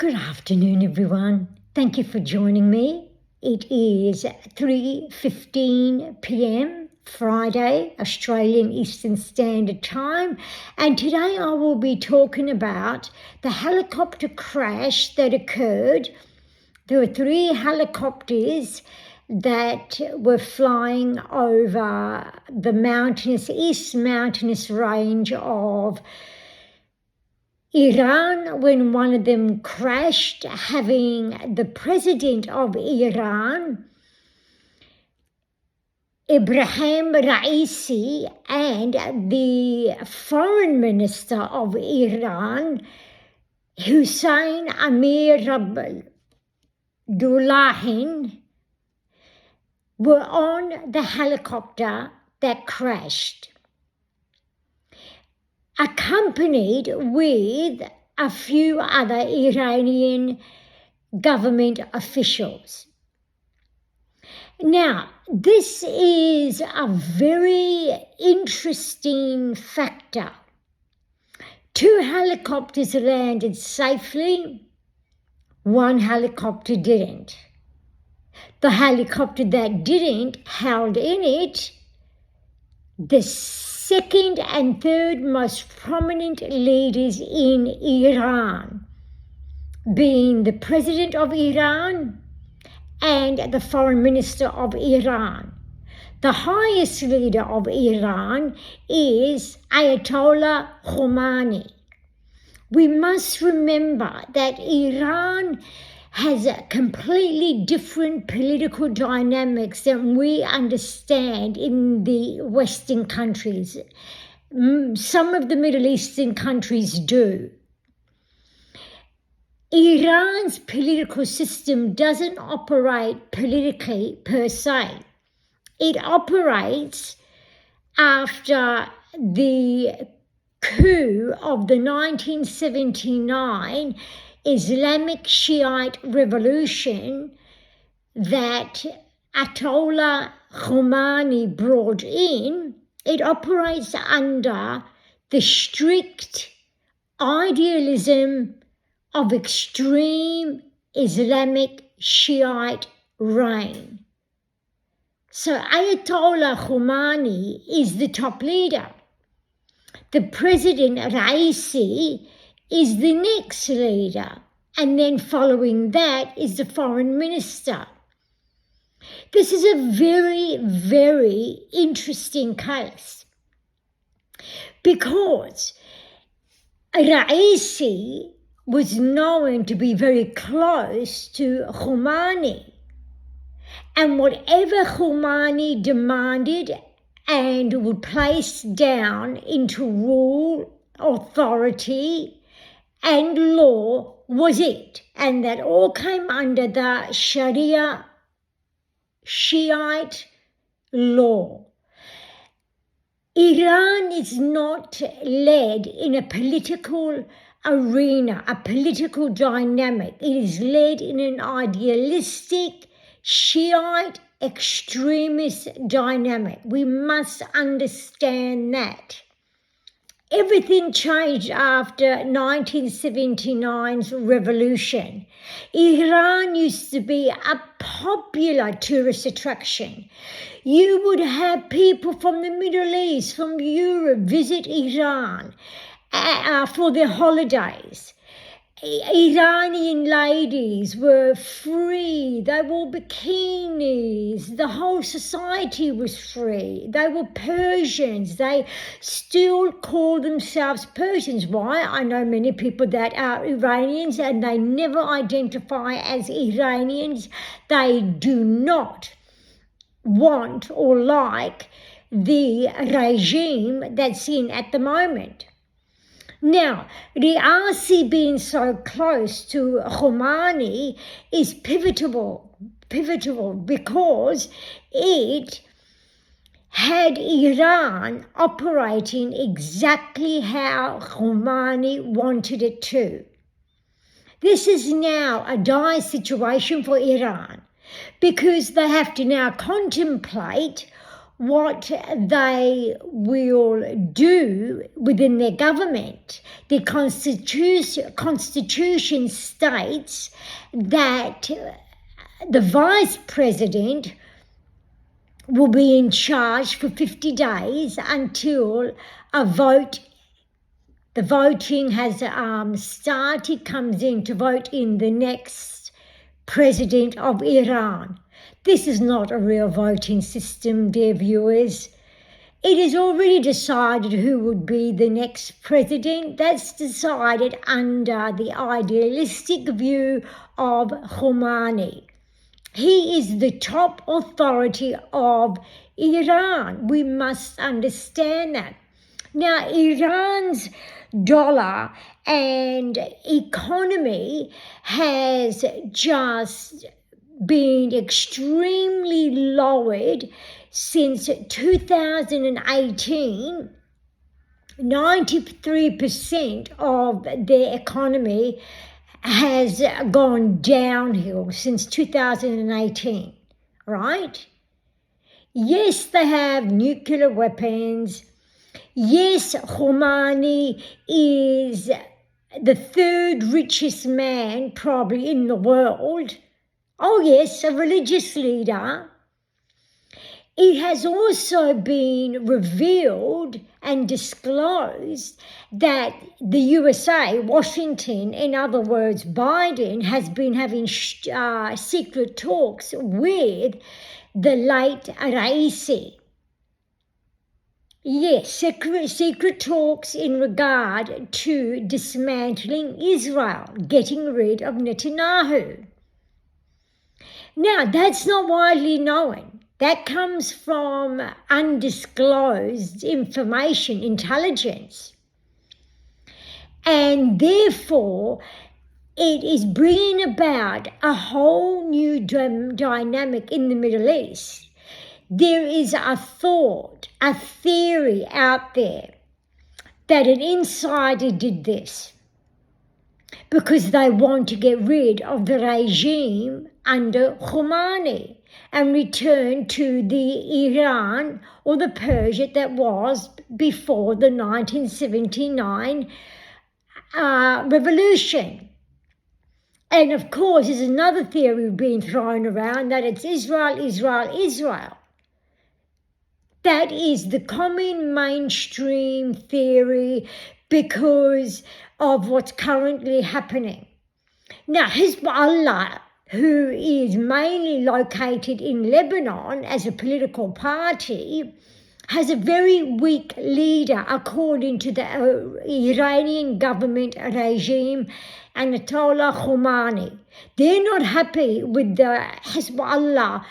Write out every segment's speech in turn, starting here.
Good afternoon, everyone. Thank you for joining me. It is 3:15 p.m. Friday, Australian Eastern Standard Time, and today I will be talking about the helicopter crash that occurred. There were 3 helicopters that were flying over the east mountainous range of Iran when one of them crashed, having the president of Iran, Ebrahim Raisi, and the foreign minister of Iran, Hussein Amirabdollahian, were on the helicopter that crashed, accompanied with a few other Iranian government officials. Now, this is a very interesting factor. 2 helicopters landed safely, 1 helicopter didn't. The helicopter that didn't held in it the second and third most prominent leaders in Iran, being the president of Iran and the foreign minister of Iran. The highest leader of Iran is Ayatollah Khomeini. We must remember that Iran has a completely different political dynamics than we understand in the Western countries. Some of the Middle Eastern countries do. Iran's political system doesn't operate politically per se. It operates after the coup of the 1979 Islamic Shiite revolution that Ayatollah Khomeini brought in. It operates under the strict idealism of extreme Islamic Shiite reign. So Ayatollah Khomeini is the top leader. The president, Raisi, is the next leader, and then following that is the foreign minister. This is a very, very interesting case because Raisi was known to be very close to Khomeini, and whatever Khomeini demanded and would place down into rule, authority, and law was it, and that all came under the Sharia Shiite law. Iran is not led in a political arena, a political dynamic. It is led in an idealistic Shiite extremist dynamic. We must understand that. Everything changed after 1979's revolution. Iran used to be a popular tourist attraction. You would have people from the Middle East, from Europe, visit Iran for their holidays. Iranian ladies were free, they wore bikinis, the whole society was free. They were Persians, they still call themselves Persians. Why? I know many people that are Iranians and they never identify as Iranians. They do not want or like the regime that's in at the moment. Now, Raisi being so close to Khomeini is pivotal because it had Iran operating exactly how Khomeini wanted it to. This is now a dire situation for Iran because they have to now contemplate what they will do within their government. The Constitution states that the Vice President will be in charge for 50 days until the voting has started, comes in to vote in the next president of Iran. This is not a real voting system, dear viewers. It is already decided who would be the next president. That's decided under the idealistic view of Khomeini. He is the top authority of Iran. We must understand that. Now, Iran's dollar and economy has just been extremely lowered since 2018. 93% of their economy has gone downhill since 2018, right? Yes, they have nuclear weapons. Yes, Khomeini is the third richest man probably in the world. Oh yes, a religious leader. It has also been revealed and disclosed that the USA, Washington, in other words, Biden, has been having secret talks with the late Raisi. Yes, secret talks in regard to dismantling Israel, getting rid of Netanyahu. Now, that's not widely known. That comes from undisclosed information, intelligence. And therefore, it is bringing about a whole new dynamic in the Middle East. There is a thought, a theory out there that an insider did this because they want to get rid of the regime under Khomeini and return to the Iran or the Persia that was before the 1979 revolution. And of course, there's another theory being thrown around that it's Israel, Israel, Israel. That is the common mainstream theory because of what's currently happening. Now, Hezbollah, who is mainly located in Lebanon as a political party, has a very weak leader according to the Iranian government regime, Ayatollah Khomeini. They're not happy with the Hezbollah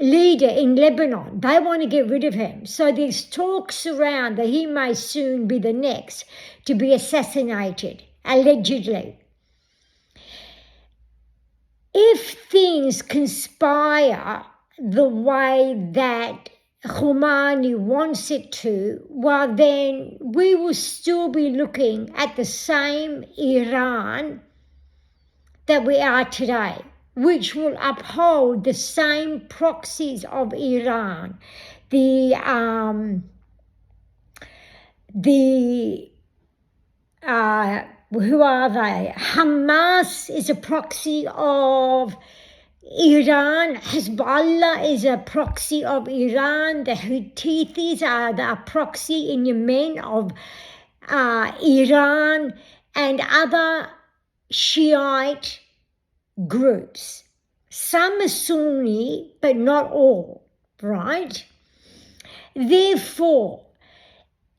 leader in Lebanon. They want to get rid of him. So there's talks around that he may soon be the next to be assassinated, allegedly. If things conspire the way that Khomeini wants it to, well then we will still be looking at the same Iran that we are today, which will uphold the same proxies of Iran. Who are they? Hamas is a proxy of Iran. Hezbollah is a proxy of Iran. The Houthis are the proxy in Yemen of Iran and other Shiite groups. Some are Sunni, but not all, right? Therefore,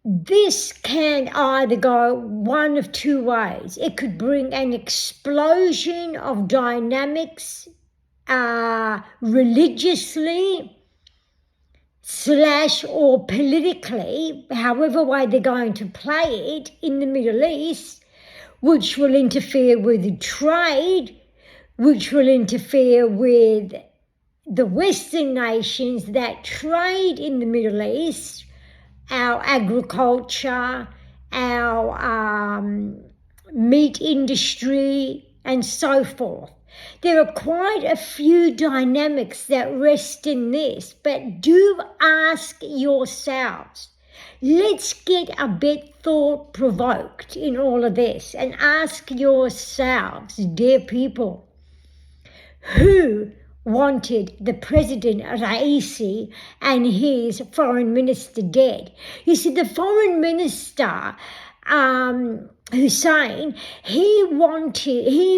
this can either go one of two ways. It could bring an explosion of dynamics religiously / or politically, however way they're going to play it in the Middle East, which will interfere with trade, which will interfere with the Western nations that trade in the Middle East, our agriculture, our meat industry, and so forth. There are quite a few dynamics that rest in this, but do ask yourselves. Let's get a bit thought-provoked in all of this and ask yourselves, dear people, who wanted the President Raisi and his foreign minister dead? You see, the foreign minister, Hussein, he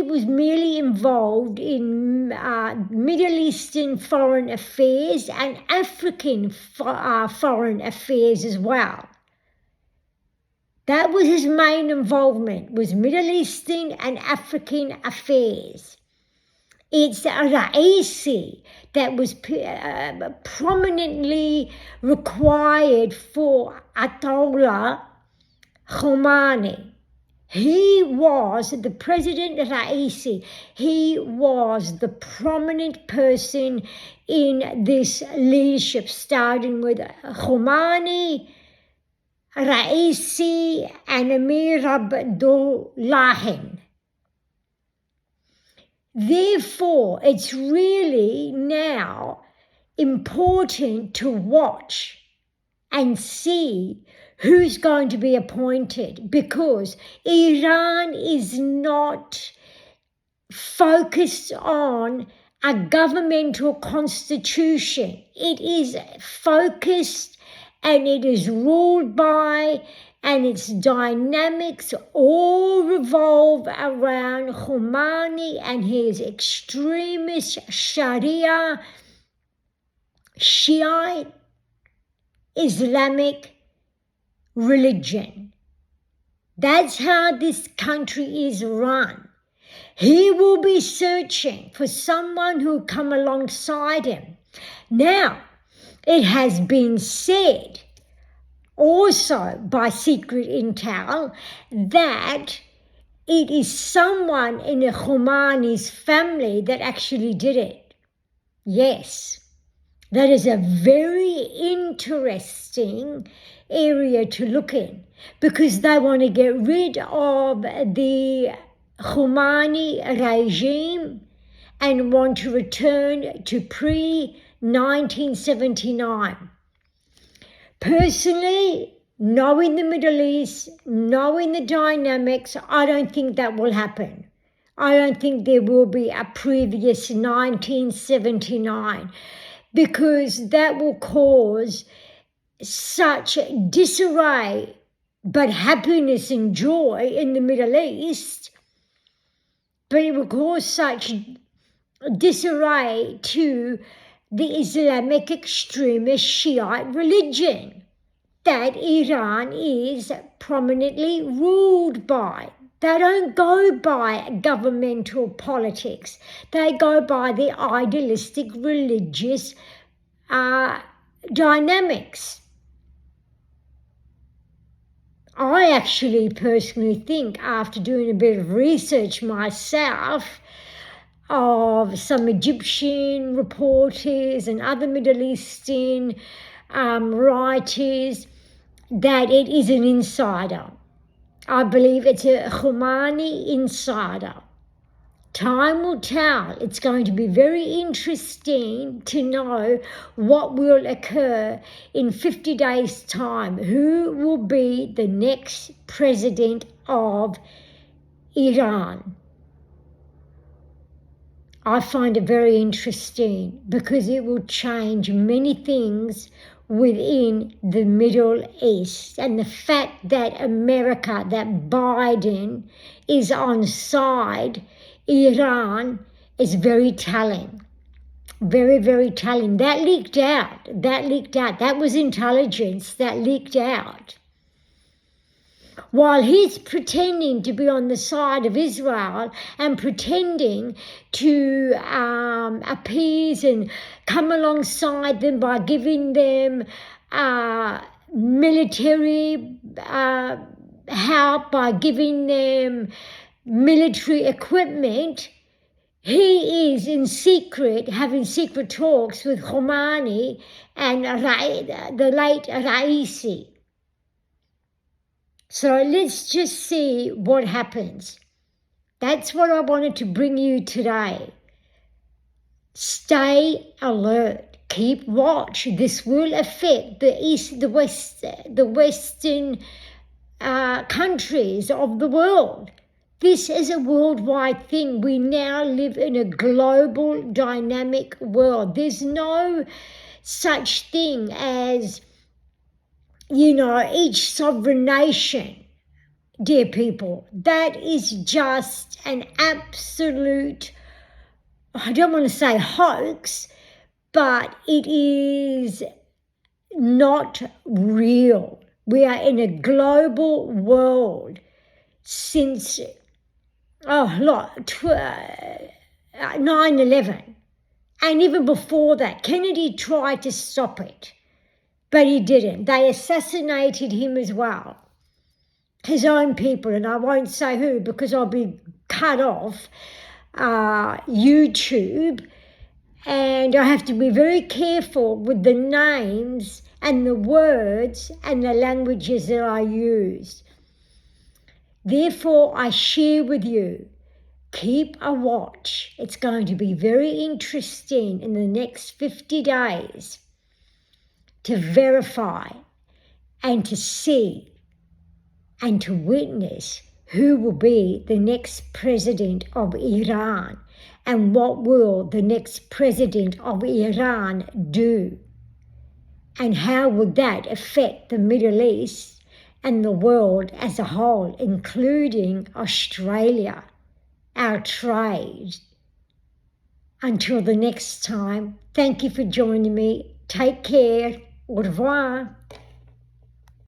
was merely involved in Middle Eastern foreign affairs and African foreign affairs as well. That was his main involvement, was Middle Eastern and African affairs. It's Raisi that was prominently required for Ayatollah Khomeini. He was the President Raisi. He was the prominent person in this leadership, starting with Khomeini, Raisi, and Amirabdollahian. Therefore, it's really now important to watch and see who's going to be appointed, because Iran is not focused on a governmental constitution. It is focused and it is ruled by, and its dynamics all revolve around Khomeini and his extremist Sharia, Shiite, Islamic religion. That's how this country is run. He will be searching for someone who will come alongside him. Now, it has been said also by secret intel that it is someone in the Khomeini's family that actually did it. Yes, that is a very interesting area to look in, because they want to get rid of the Khomeini regime and want to return to pre-1979. Personally, knowing the Middle East, knowing the dynamics, I don't think that will happen. I don't think there will be a previous 1979, because that will cause such disarray, but happiness and joy in the Middle East, but it will cause such disarray to the Islamic extremist Shiite religion that Iran is prominently ruled by. They don't go by governmental politics. They go by the idealistic religious dynamics. I actually personally think, after doing a bit of research myself of some Egyptian reporters and other Middle Eastern writers, that it is an insider. I believe it's a Khomeini insider. Time will tell. It's going to be very interesting to know what will occur in 50 days' time. Who will be the next president of Iran? I find it very interesting because it will change many things within the Middle East. And the fact that America, that Biden is on side Iran is very telling. Very, very telling. That leaked out. That was intelligence that leaked out. While he's pretending to be on the side of Israel and pretending to appease and come alongside them by giving them military help, by giving them military equipment, he is in secret having secret talks with Khomeini and the late Raisi. So let's just see what happens. That's what I wanted to bring you today. Stay alert. Keep watch. This will affect the Western countries of the world. This is a worldwide thing. We now live in a global, dynamic world. There's no such thing as, each sovereign nation, dear people. That is just an absolute, I don't want to say hoax, but it is not real. We are in a global world since 9/11. And even before that, Kennedy tried to stop it, but he didn't. They assassinated him as well. His own people, and I won't say who because I'll be cut off YouTube, and I have to be very careful with the names and the words and the languages that I use. Therefore, I share with you, keep a watch. It's going to be very interesting in the next 50 days to verify and to see and to witness who will be the next president of Iran and what will the next president of Iran do, and how would that affect the Middle East and the world as a whole, including Australia, our trade. Until the next time, thank you for joining me. Take care. Au revoir.